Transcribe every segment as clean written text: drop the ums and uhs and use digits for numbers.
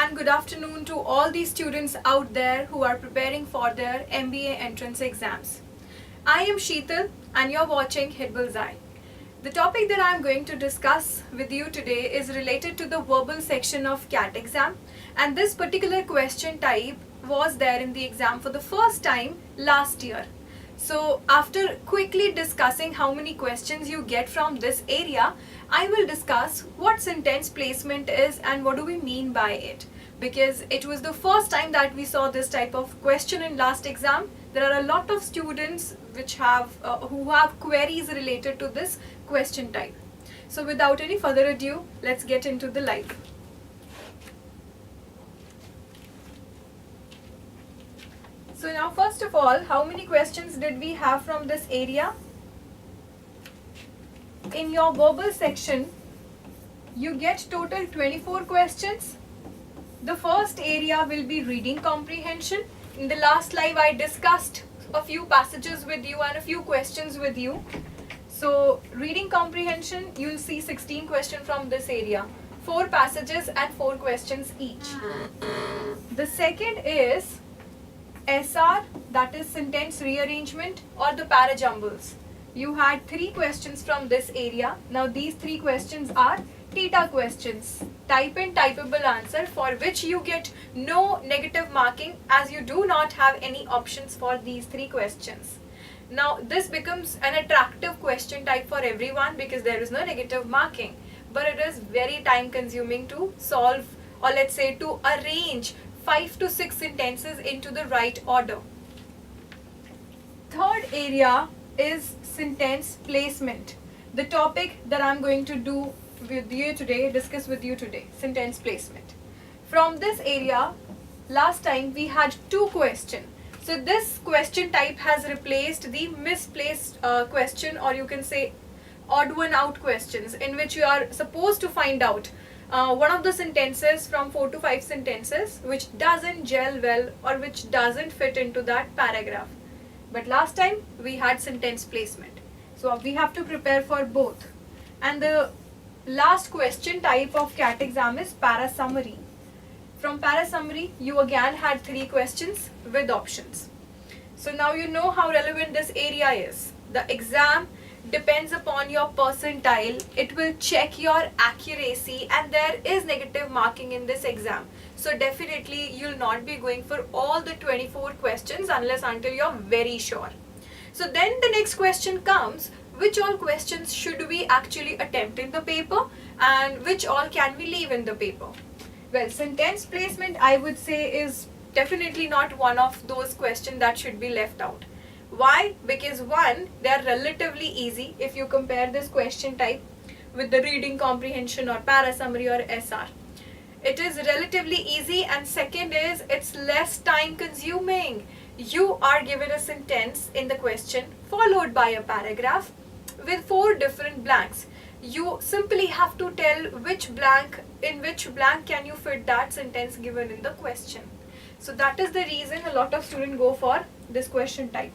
and good afternoon to all the students out there who are preparing for their MBA entrance exams. I am Sheetal and you're watching Hitbullseye. The topic that I'm going to discuss with you today is related to the verbal section of CAT exam, and this particular question type was there in the exam for the first time last year. So after quickly discussing how many questions you get from this area, I will discuss what sentence placement is and what do we mean by it. Because it was the first time that we saw this type of question in last exam. There are a lot of students who have queries related to this question type. So without any further ado, let's get into the live. So now first of all, how many questions did we have from this area? In your verbal section, you get total 24 questions. The first area will be reading comprehension. In the last live, I discussed a few passages with you and a few questions with you. So reading comprehension, you'll see 16 questions from this area. 4 passages and 4 questions each. The second is SR, that is sentence rearrangement or the parajumbles. You had 3 questions from this area. Now these 3 questions are theta questions, type and typable answer, for which you get no negative marking as you do not have any options for these 3 questions. Now this becomes an attractive question type for everyone because there is no negative marking, but it is very time consuming to solve, or let's say to arrange 5 to 6 sentences into the right order. Third area is sentence placement. The topic that I'm going to do with you today, discuss with you today, sentence placement. From this area, last time we had 2 questions. So this question type has replaced the misplaced question, or you can say odd one out questions, in which you are supposed to find out one of the sentences from 4 to 5 sentences which doesn't gel well or which doesn't fit into that paragraph. But last time we had sentence placement. So we have to prepare for both. And the last question type of CAT exam is para summary. From para summary, you again had 3 questions with options. So now you know how relevant this area is. The exam depends upon your percentile. It will check your accuracy, and there is negative marking in this exam. So definitely you'll not be going for all the 24 questions unless until you're very sure. So then the next question comes, which all questions should we actually attempt in the paper and which all can we leave in the paper? Well, sentence placement, I would say, is definitely not one of those questions that should be left out. Why? Because one, they are relatively easy if you compare this question type with the reading comprehension or para summary or SR. It is relatively easy, and second is it's less time consuming. You are given a sentence in the question followed by a paragraph with 4 different blanks. You simply have to tell in which blank can you fit that sentence given in the question. So that is the reason a lot of students go for this question type.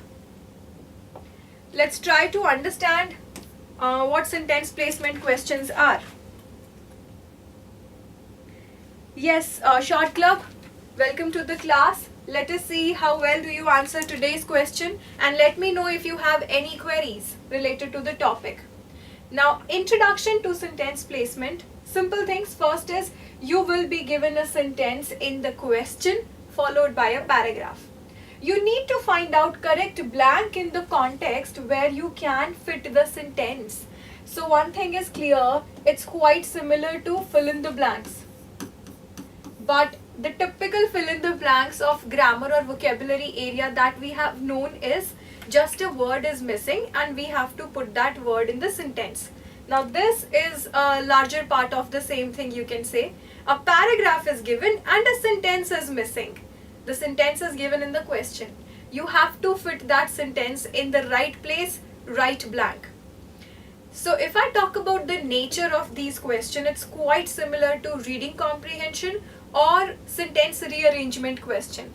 Let's try to understand what sentence placement questions are. Yes, Short Club, welcome to the class. Let us see how well do you answer today's question, and let me know if you have any queries related to the topic. Now, introduction to sentence placement. Simple things. First is you will be given a sentence in the question followed by a paragraph. You need to find out correct blank in the context where you can fit the sentence. So one thing is clear, it's quite similar to fill in the blanks. But the typical fill in the blanks of grammar or vocabulary area that we have known is just a word is missing and we have to put that word in the sentence. Now this is a larger part of the same thing, you can say. A paragraph is given and a sentence is missing. The sentence is given in the question. You have to fit that sentence in the right place, right blank. So if I talk about the nature of these questions, it's quite similar to reading comprehension or sentence rearrangement question.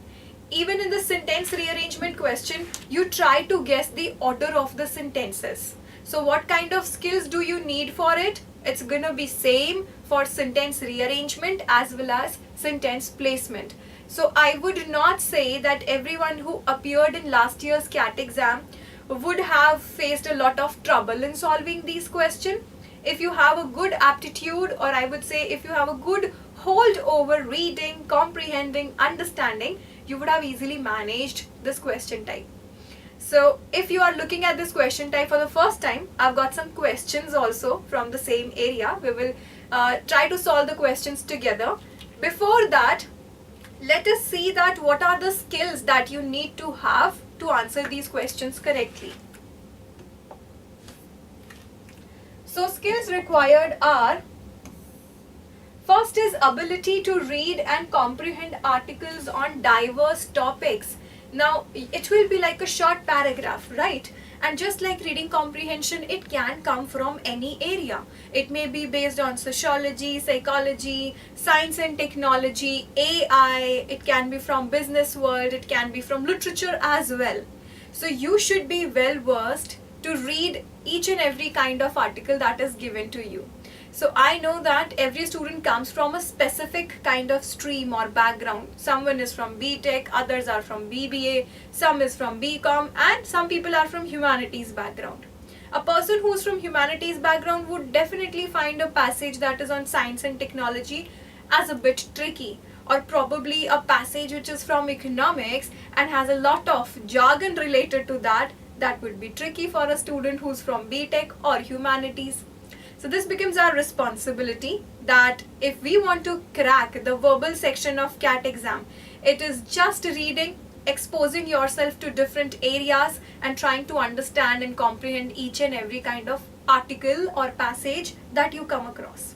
Even in the sentence rearrangement question, you try to guess the order of the sentences. So what kind of skills do you need for it? It's gonna be same for sentence rearrangement as well as sentence placement. So I would not say that everyone who appeared in last year's CAT exam would have faced a lot of trouble in solving these questions. If you have a good aptitude, or I would say if you have a good hold over reading, comprehending, understanding, you would have easily managed this question type. So if you are looking at this question type for the first time, I've got some questions also from the same area. We will try to solve the questions together. Before that, let us see that what are the skills that you need to have to answer these questions correctly. So skills required are, first is ability to read and comprehend articles on diverse topics. Now it will be like a short paragraph, right? And just like reading comprehension, it can come from any area. It may be based on sociology, psychology, science and technology, AI, it can be from business world, it can be from literature as well. So you should be well versed to read each and every kind of article that is given to you. So I know that every student comes from a specific kind of stream or background. Someone is from BTech, others are from BBA, some is from BCom, and some people are from humanities background. A person who's from humanities background would definitely find a passage that is on science and technology as a bit tricky, or probably a passage which is from economics and has a lot of jargon related to that would be tricky for a student who's from BTech or humanities. So this becomes our responsibility, that if we want to crack the verbal section of CAT exam, it is just reading, exposing yourself to different areas and trying to understand and comprehend each and every kind of article or passage that you come across.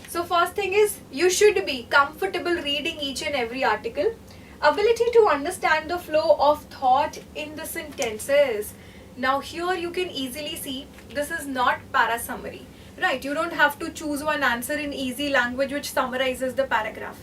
So first thing is, you should be comfortable reading each and every article. Ability to understand the flow of thought in the sentences. Now here you can easily see this is not para summary, right? You don't have to choose one answer in easy language which summarizes the paragraph.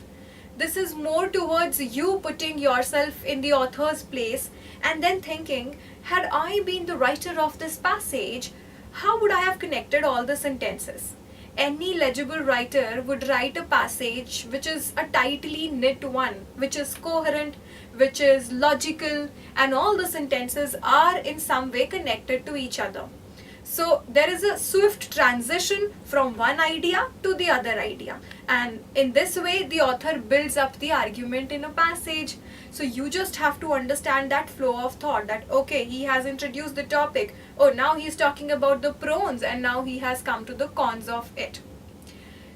This is more towards you putting yourself in the author's place and then thinking, had I been the writer of this passage, how would I have connected all the sentences? Any legible writer would write a passage which is a tightly knit one, which is coherent, which is logical, and all the sentences are in some way connected to each other. So there is a swift transition from one idea to the other idea, and in this way the author builds up the argument in a passage. So you just have to understand that flow of thought, that okay, he has introduced the topic, oh now he's talking about the pros, and now he has come to the cons of it.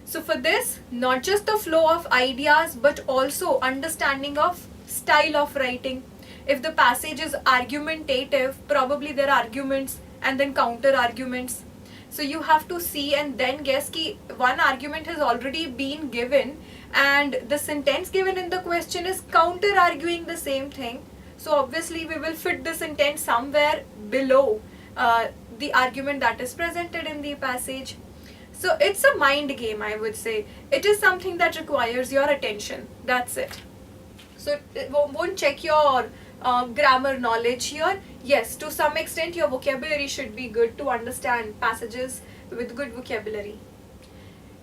So for this, not just the flow of ideas but also understanding of style of writing. If the passage is argumentative, probably there are arguments and then counter arguments. So you have to see and then guess ki one argument has already been given and the sentence given in the question is counter arguing the same thing. So obviously we will fit the sentence somewhere below the argument that is presented in the passage. So it's a mind game, I would say. It is something that requires your attention. That's it. So it won't check your grammar knowledge here. Yes, to some extent your vocabulary should be good to understand passages with good vocabulary.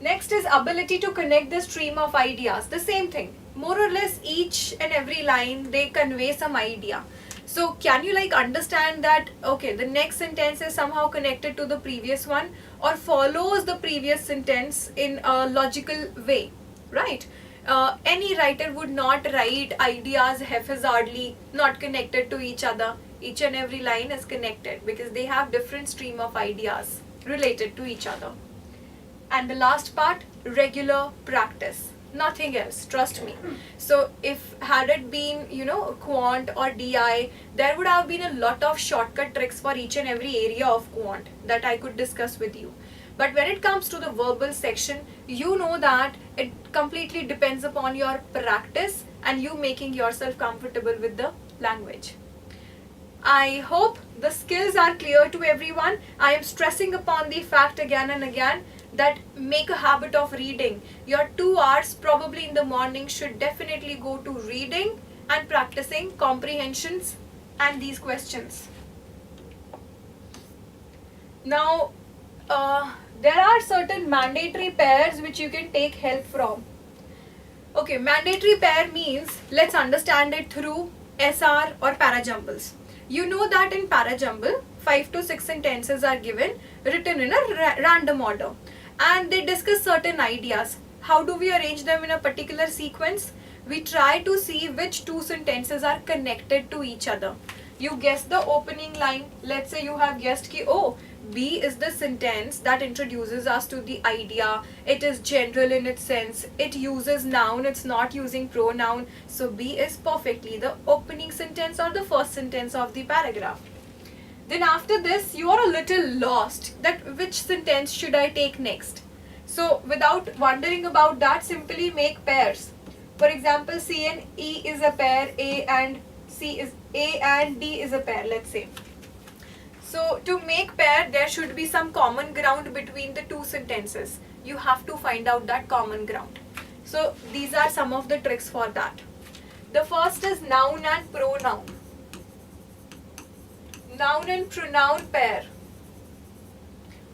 Next is ability to connect the stream of ideas. The same thing. More or less each and every line, they convey some idea. So can you like understand that, okay, the next sentence is somehow connected to the previous one or follows the previous sentence in a logical way, right? Any writer would not write ideas haphazardly, not connected to each other. Each and every line is connected because they have different stream of ideas related to each other. And the last part, regular practice. Nothing else, trust me. So if had it been, quant or DI, there would have been a lot of shortcut tricks for each and every area of quant that I could discuss with you. But when it comes to the verbal section, you know that it completely depends upon your practice and you making yourself comfortable with the language. I hope the skills are clear to everyone. I am stressing upon the fact again and again that make a habit of reading. Your 2 hours probably in the morning should definitely go to reading and practicing comprehensions and these questions. Now, there are certain mandatory pairs which you can take help from. Okay, mandatory pair means, let's understand it through SR or parajumbles. You know that in parajumble, 5 to 6 sentences are given, written in a random order. And they discuss certain ideas. How do we arrange them in a particular sequence? We try to see which two sentences are connected to each other. You guess the opening line. Let's say you have guessed ki, oh, B is the sentence that introduces us to the idea. It is general in its sense. It uses noun. It's not using pronoun. So B is perfectly the opening sentence or the first sentence of the paragraph. Then after this, you are a little lost that which sentence should I take next. So without wondering about that, simply make pairs. For example, C and E is a pair. A and D is a pair, let's say. So to make pair, there should be some common ground between the two sentences. You have to find out that common ground. So these are some of the tricks for that. The first is noun and pronoun. Noun and pronoun pair.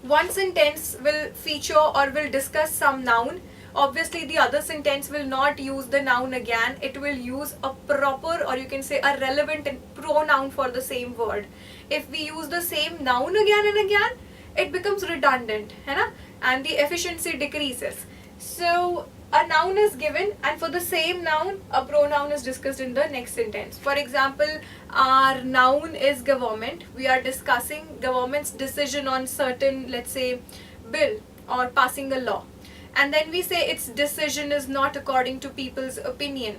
One sentence will feature or will discuss some noun. Obviously the other sentence will not use the noun again. It will use a proper, or you can say a relevant pronoun for the same word. If we use the same noun again and again, it becomes redundant, and the efficiency decreases. So a noun is given, and for the same noun, a pronoun is discussed in the next sentence. For example, our noun is government. We are discussing government's decision on certain, let's say, bill or passing a law. And then we say its decision is not according to people's opinion.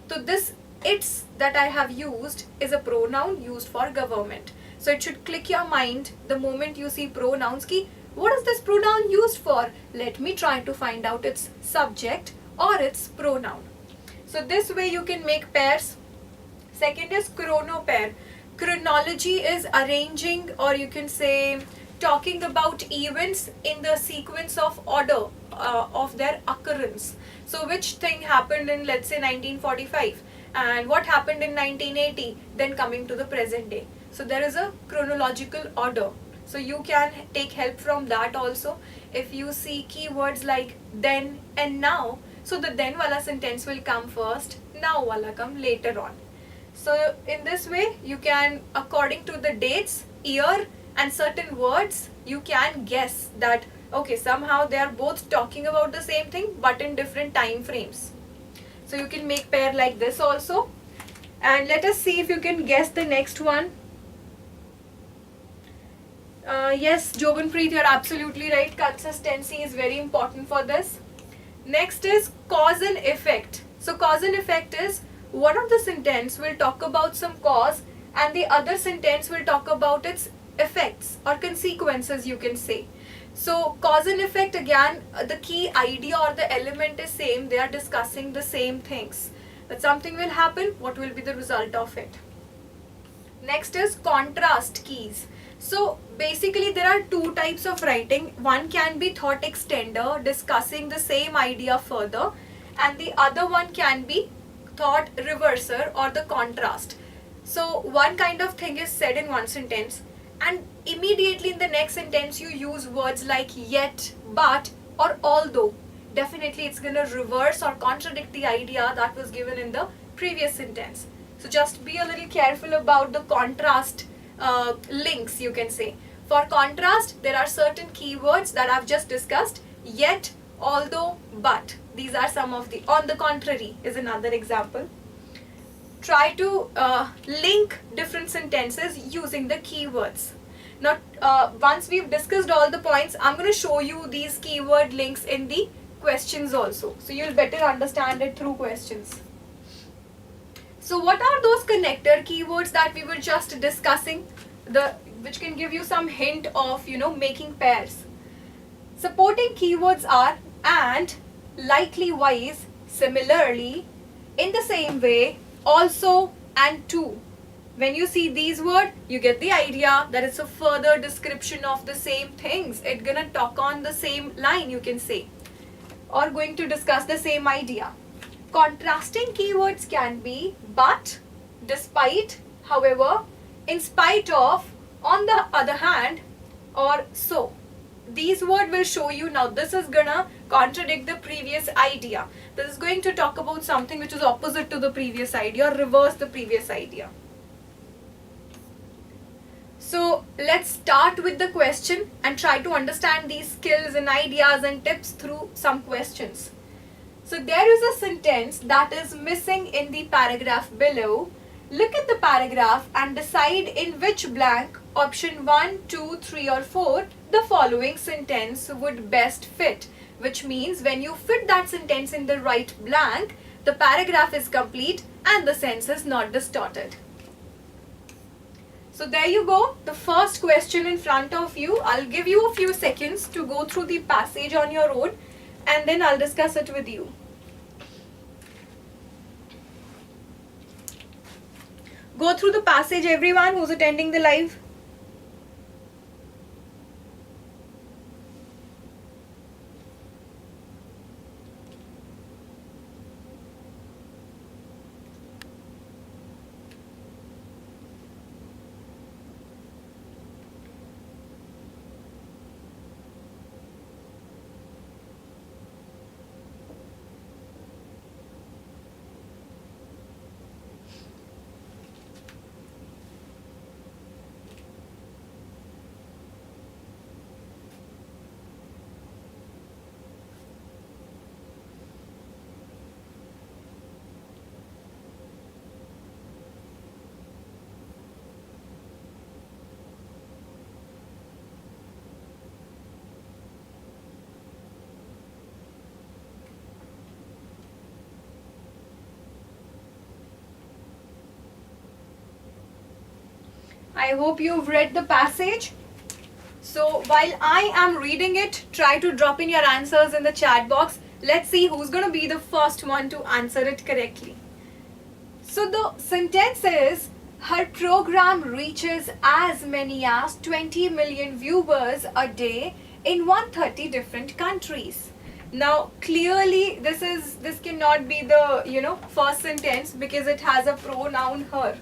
So this its that I have used is a pronoun used for government. So it should click your mind the moment you see pronouns ki, what is this pronoun used for? Let me try to find out its subject or its pronoun. So this way you can make pairs. Second is chrono pair. Chronology is arranging, or you can say talking about events in the sequence of order of their occurrence. So which thing happened in, let's say, 1945, and what happened in 1980, then coming to the present day. So there is a chronological order. So you can take help from that also. If you see keywords like then and now, so the then wala sentence will come first, now wala come later on. So in this way, you can, according to the dates, year and certain words, you can guess that, okay, somehow they are both talking about the same thing but in different time frames. So you can make pair like this also. And let us see if you can guess the next one. Yes, Joganpreet, you're absolutely right. Consistency is very important for this. Next is cause and effect. So cause and effect is, one of the sentence will talk about some cause and the other sentence will talk about its effects or consequences, you can say. So cause and effect, again, the key idea or the element is same. They are discussing the same things. That something will happen, what will be the result of it. Next is contrast keys. So basically there are two types of writing. One can be thought extender, discussing the same idea further, and the other one can be thought reverser or the contrast. So one kind of thing is said in one sentence, and immediately in the next sentence you use words like yet, but or although. Definitely it's going to reverse or contradict the idea that was given in the previous sentence. So just be a little careful about the contrast links, you can say. For contrast, there are certain keywords that I've just discussed. Yet, although, but. These are some of the, on the contrary is another example. Try to link different sentences using the keywords. Now, once we've discussed all the points, I'm going to show you these keyword links in the questions also. So you'll better understand it through questions. So what are those connector keywords that we were just discussing, which can give you some hint of, making pairs? Supporting keywords are and, likely wise, similarly, in the same way, also, and to. When you see these words, you get the idea that it's a further description of the same things. It's gonna talk on the same line, you can say, or going to discuss the same idea. Contrasting keywords can be but, despite, however, in spite of, on the other hand, or so. These words will show you. Now this is gonna contradict the previous idea. This is going to talk about something which is opposite to the previous idea or reverse the previous idea. So let's start with the question and try to understand these skills and ideas and tips through some questions. So there is a sentence that is missing in the paragraph below. Look at the paragraph and decide in which blank, option 1, 2, 3 or 4, the following sentence would best fit. Which means when you fit that sentence in the right blank, the paragraph is complete and the sense is not distorted. So there you go, the first question in front of you. I'll give you a few seconds to go through the passage on your own and then I'll discuss it with you. Go through the passage, everyone who's attending the live. I hope you've read the passage. So while I am reading it, try to drop in your answers in the chat box. Let's see who's going to be the first one to answer it correctly. So the sentence is, her program reaches as many as 20 million viewers a day in 130 different countries. Now clearly this cannot be the first sentence because it has a pronoun her.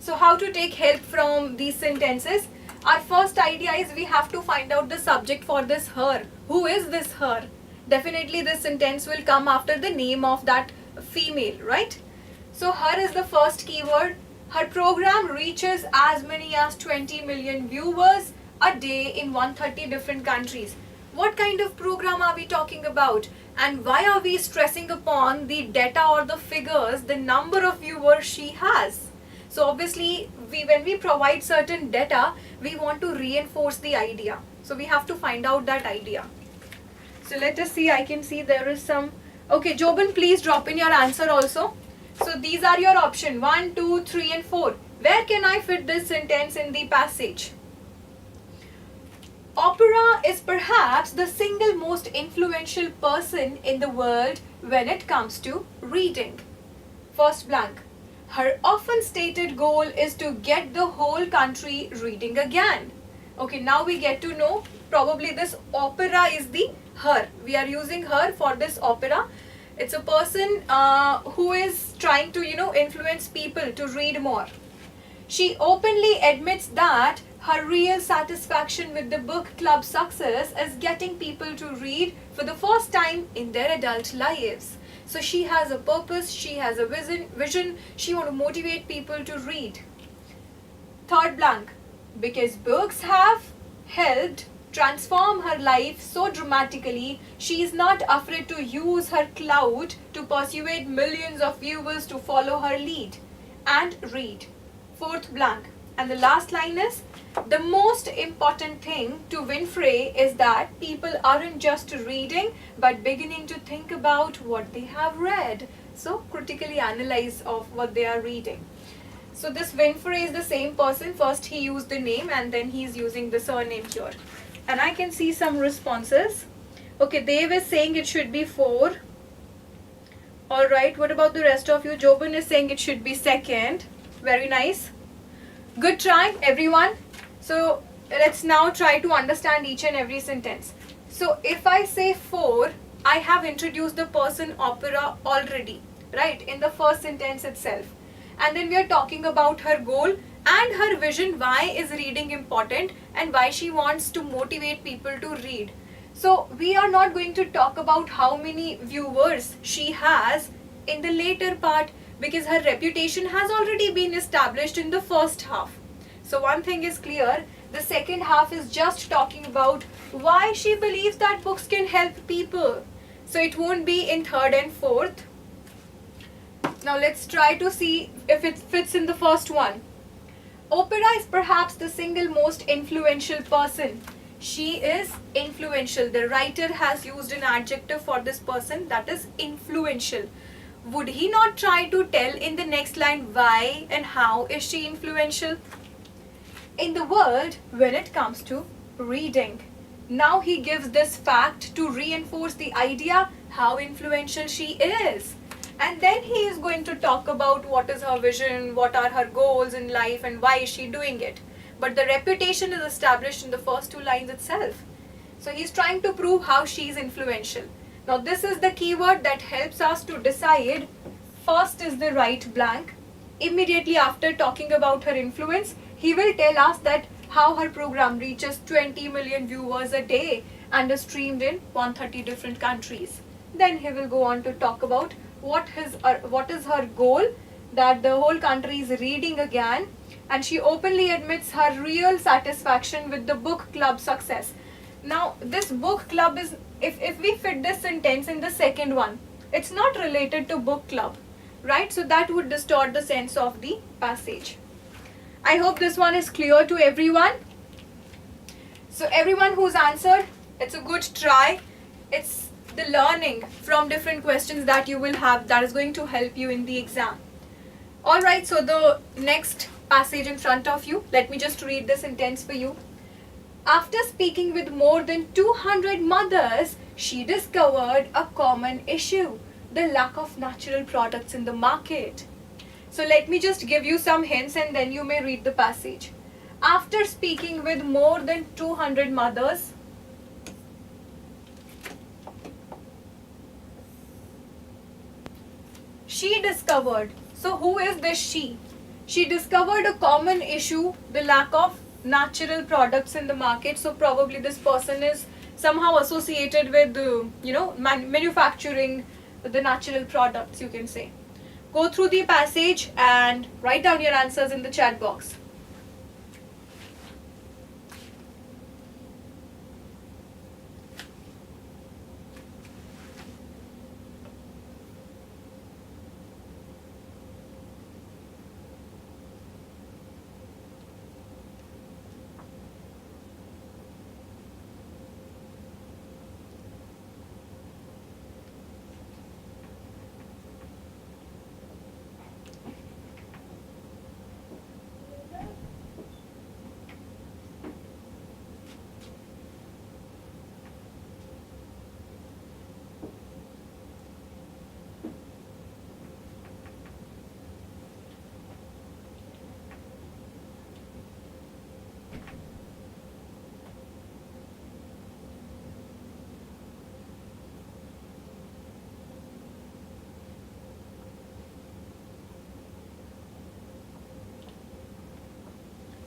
So how to take help from these sentences? Our first idea is we have to find out the subject for this her. Who is this her? Definitely this sentence will come after the name of that female, right? So her is the first keyword. Her program reaches as many as 20 million viewers a day in 130 different countries. What kind of program are we talking about? And why are we stressing upon the data or the figures, the number of viewers she has? So obviously, when we provide certain data, we want to reinforce the idea. So we have to find out that idea. So let us see, I can see there is some. Okay, Jobin, please drop in your answer also. So these are your option 1, 2, 3 and 4. Where can I fit this sentence in the passage? Oprah is perhaps the single most influential person in the world when it comes to reading. First blank. Her often stated goal is to get the whole country reading again. Okay, now we get to know probably this opera is the her. We are using her for this opera. It's a person who is trying to, influence people to read more. She openly admits that her real satisfaction with the book club success is getting people to read for the first time in their adult lives. So she has a purpose, she has a vision, she wants to motivate people to read. Third blank, because books have helped transform her life so dramatically, she is not afraid to use her clout to persuade millions of viewers to follow her lead and read. Fourth blank, and the last line is, the most important thing to Winfrey is that people aren't just reading but beginning to think about what they have read. So critically analyze of what they are reading. So this Winfrey is the same person. First he used the name and then he's using the surname here. And I can see some responses. Okay, Dev is saying it should be 4. Alright, what about the rest of you? Jobin is saying it should be second. Very nice. Good try, everyone. So let's now try to understand each and every sentence. So if I say 4, I have introduced the person opera already, right, in the first sentence itself. And then we are talking about her goal. and her vision why is reading important and why she wants to motivate people to read. So we are not going to talk about how many viewers she has in the later part, because her reputation has already been established in the first half. So one thing is clear, the second half is just talking about why she believes that books can help people. So it won't be in third and fourth. Now let's try to see if it fits in the first one. Oprah is perhaps the single most influential person. She is influential. The writer has used an adjective for this person, that is influential. Would he not try to tell in the next line why and how is she influential? In the world when it comes to reading. Now he gives this fact to reinforce the idea how influential she is. And then he is going to talk about what is her vision, what are her goals in life, and why is she doing it. But the reputation is established in the first two lines itself. So he's trying to prove how she is influential. Now this is the keyword that helps us to decide. First is the right blank. Immediately after talking about her influence, he will tell us that how her program reaches 20 million viewers a day and is streamed in 130 different countries. Then he will go on to talk about what is her goal, that the whole country is reading again, and she openly admits her real satisfaction with the book club success. Now this book club is, if we fit this sentence in the second one, it's not related to book club, right? So that would distort the sense of the passage. I hope this one is clear to everyone. So everyone who's answered, it's a good try. It's the learning from different questions that you will have that is going to help you in the exam. Alright, so the next passage in front of you, let me just read the sentence for you. After speaking with more than 200 mothers, she discovered a common issue, the lack of natural products in the market. So let me just give you some hints and then you may read the passage. After speaking with more than 200 mothers, she discovered. So who is this she? She discovered a common issue, the lack of natural products in the market. So probably this person is somehow associated with manufacturing the natural products, you can say. Go through the passage and write down your answers in the chat box.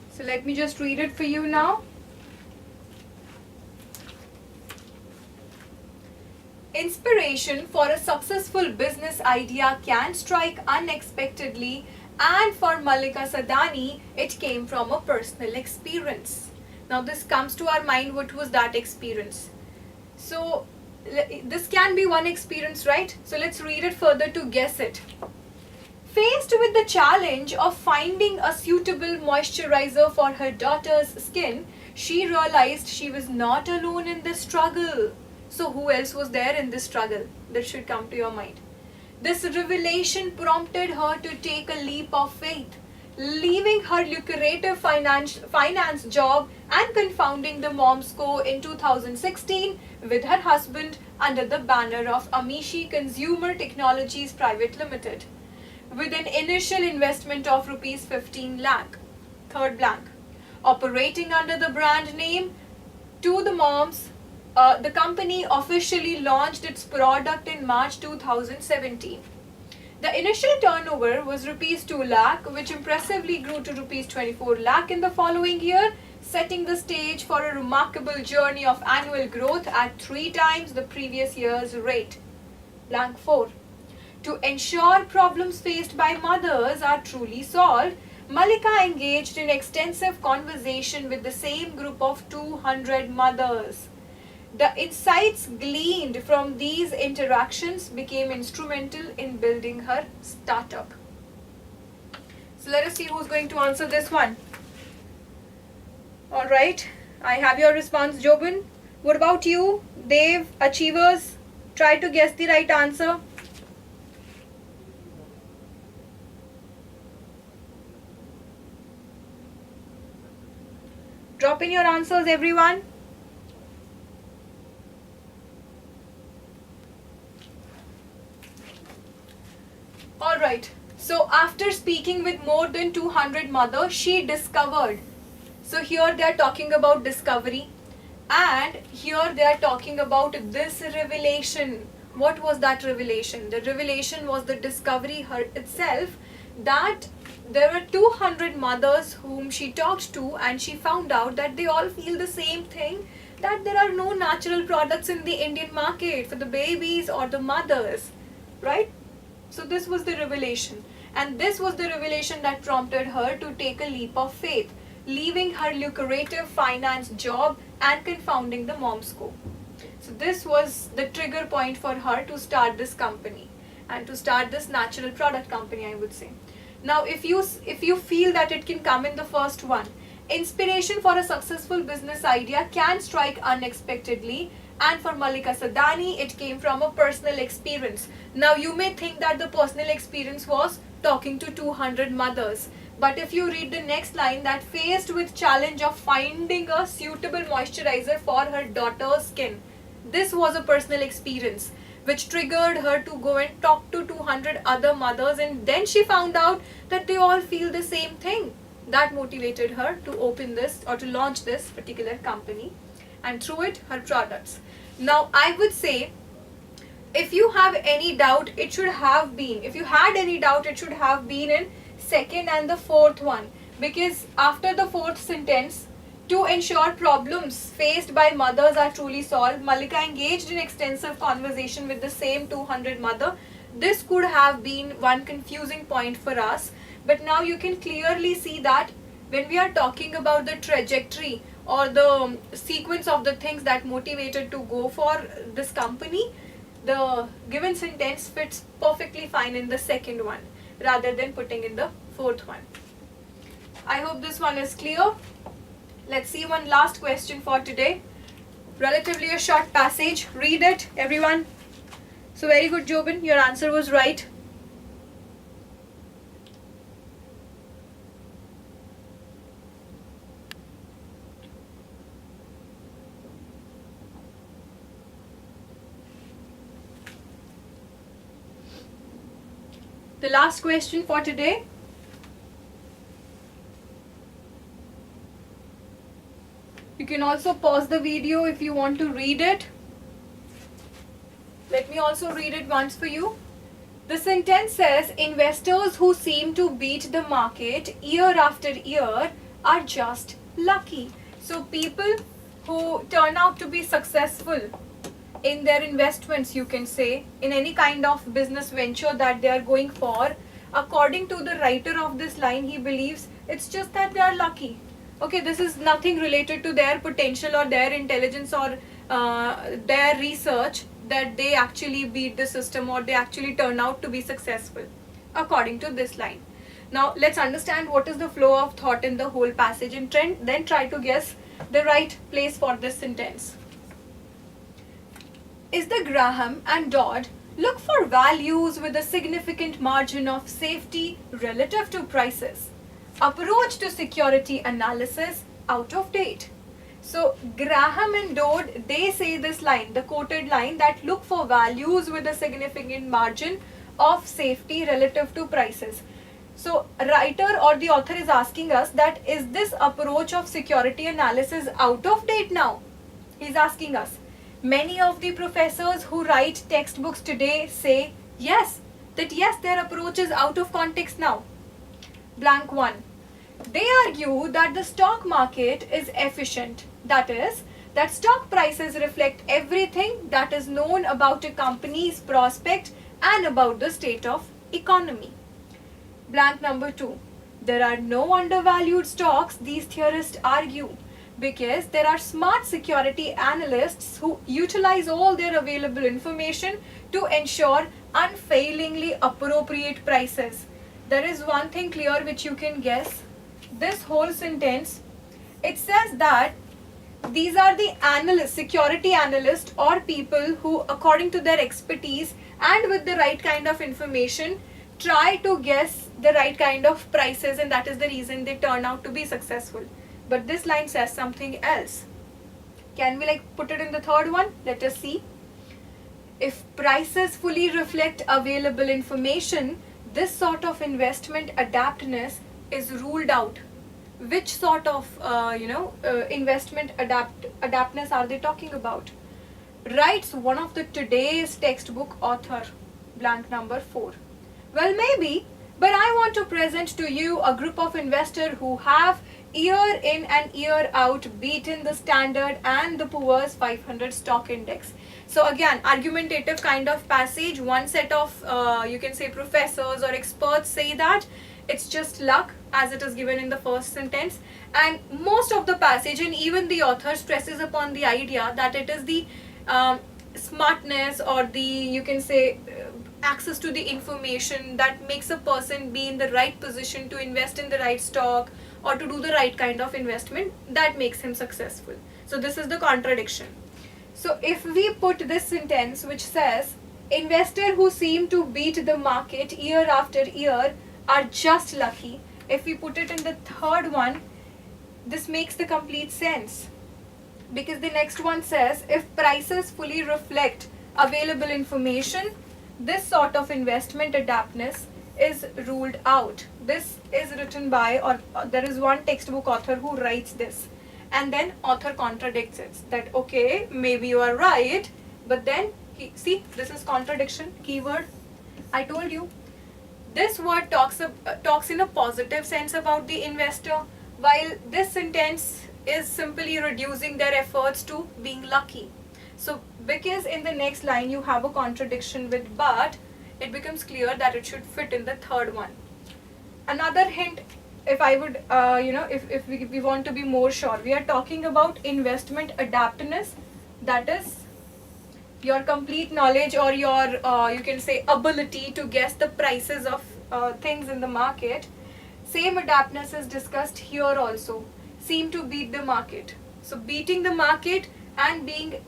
So let me just read it for you now. Inspiration for a successful business idea can strike unexpectedly, and for Malika Sadani, it came from a personal experience. Now this comes to our mind, what was that experience? So this can be one experience, right? So let's read it further to guess it. Faced with the challenge of finding a suitable moisturizer for her daughter's skin, she realized she was not alone in this struggle. So who else was there in this struggle? That should come to your mind. This revelation prompted her to take a leap of faith, leaving her lucrative finance job and confounding the Moms Co. in 2016 with her husband under the banner of Amishi Consumer Technologies Private Limited, with an initial investment of rupees 15 lakh. Third blank. Operating under the brand name To the Moms, the company officially launched its product in March 2017. The initial turnover was rupees 2 lakh, which impressively grew to rupees 24 lakh in the following year, setting the stage for a remarkable journey of annual growth at 3 times the previous year's rate. Blank 4. To ensure problems faced by mothers are truly solved, Malika engaged in extensive conversation with the same group of 200 mothers. The insights gleaned from these interactions became instrumental in building her startup. So let us see who's going to answer this one. Alright, I have your response, Jobin. What about you, Dev, Achievers? Try to guess the right answer. Drop in your answers, everyone. Alright, so after speaking with more than 200 mothers, she discovered. So here they are talking about discovery, and here they are talking about this revelation. What was that revelation? The revelation was the discovery itself, that there were 200 mothers whom she talked to, and she found out that they all feel the same thing, that there are no natural products in the Indian market for the babies or the mothers, right? So this was the revelation, and this was the revelation that prompted her to take a leap of faith, leaving her lucrative finance job and confounding the mom scope. So this was the trigger point for her to start this company and to start this natural product company, I would say. Now if you feel that it can come in the first one, inspiration for a successful business idea can strike unexpectedly, and for Malika Sadani it came from a personal experience. Now you may think that the personal experience was talking to 200 mothers, but if you read the next line, that faced with challenge of finding a suitable moisturizer for her daughter's skin, this was a personal experience which triggered her to go and talk to 200 other mothers, and then she found out that they all feel the same thing. That motivated her to open this or to launch this particular company, and through it her products. Now I would say, if you have any doubt, it should have been, if you had any doubt, it should have been in second and the fourth one, because after the fourth sentence, to ensure problems faced by mothers are truly solved, Malika engaged in extensive conversation with the same 200 mother. This could have been one confusing point for us, but now you can clearly see that when we are talking about the trajectory or the sequence of the things that motivated to go for this company, the given sentence fits perfectly fine in the second one rather than putting in the fourth one. I hope this one is clear. Let's see one last question for today. Relatively a short passage. Read it, everyone. So very good, Jobin. Your answer was right. The last question for today. You can also pause the video if you want to read it. Let me also read it once for you. The sentence says, investors who seem to beat the market year after year are just lucky. So people who turn out to be successful in their investments, you can say, in any kind of business venture that they are going for, according to the writer of this line, he believes it's just that they are lucky. Okay, this is nothing related to their potential or their intelligence or their research, that they actually beat the system or they actually turn out to be successful, according to this line. Now let's understand what is the flow of thought in the whole passage, and then try to guess the right place for this sentence. Is the Graham and Dodd look for values with a significant margin of safety relative to prices. Approach to security analysis out of date. So Graham and Dodd, they say this line, the quoted line, that look for values with a significant margin of safety relative to prices. So writer or the author is asking us that is this approach of security analysis out of date now? He's asking us. Many of the professors who write textbooks today say, yes, that yes, their approach is out of context now. Blank 1. They argue that the stock market is efficient. That is, that stock prices reflect everything that is known about a company's prospect and about the state of economy. Blank number 2. There are no undervalued stocks, these theorists argue, because there are smart security analysts who utilize all their available information to ensure unfailingly appropriate prices. There is one thing clear which you can guess. This whole sentence, it says that these are the analysts, security analysts, or people who, according to their expertise and with the right kind of information, try to guess the right kind of prices, and that is the reason they turn out to be successful. But this line says something else. Can we put it in the third one? Let us see. If prices fully reflect available information, this sort of investment adaptness is ruled out. Which sort of investment adaptness are they talking about? Writes one of the today's textbook author. Blank number 4. Well, maybe, but I want to present to you a group of investors who have year in and year out beaten the standard and the Poor's 500 stock index. So again, argumentative kind of passage. One set of you can say professors or experts say that it's just luck, as it is given in the first sentence, and most of the passage and even the author stresses upon the idea that it is the smartness or the, you can say, access to the information that makes a person be in the right position to invest in the right stock or to do the right kind of investment that makes him successful. So this is the contradiction. So if we put this sentence which says investors who seem to beat the market year after year are just lucky, if we put it in the third one, this makes the complete sense, because the next one says if prices fully reflect available information, this sort of investment adaptness is ruled out. This is written by, or there is one textbook author who writes this, and then author contradicts it, that okay, maybe you are right, but then see, this is contradiction keyword. I told you this word talks in a positive sense about the investor, while this sentence is simply reducing their efforts to being lucky. So because in the next line you have a contradiction with but, it becomes clear that it should fit in the third one. Another hint, if I would if we want to be more sure, we are talking about investment adaptness, that is your complete knowledge or your you can say ability to guess the prices of things in the market. Same adaptness is discussed here also. Seem to beat the market. So beating the market and being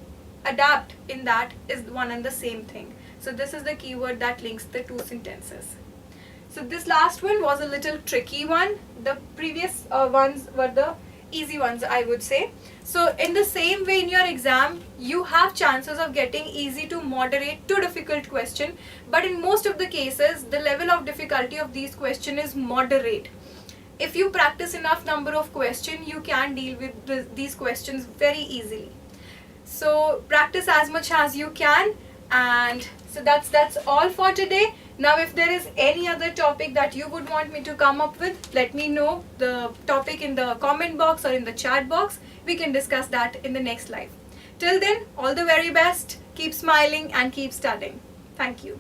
adapt in that is one and the same thing. So this is the keyword that links the two sentences. So this last one was a little tricky one. The previous ones were the easy ones, I would say. So in the same way, in your exam you have chances of getting easy to moderate to difficult question, but in most of the cases the level of difficulty of these questions is moderate. If you practice enough number of questions, you can deal with these questions very easily. So practice as much as you can, and so that's all for today. Now if there is any other topic that you would want me to come up with, let me know the topic in the comment box or in the chat box. We can discuss that in the next live. Till then, all the very best. Keep smiling and keep studying. Thank you.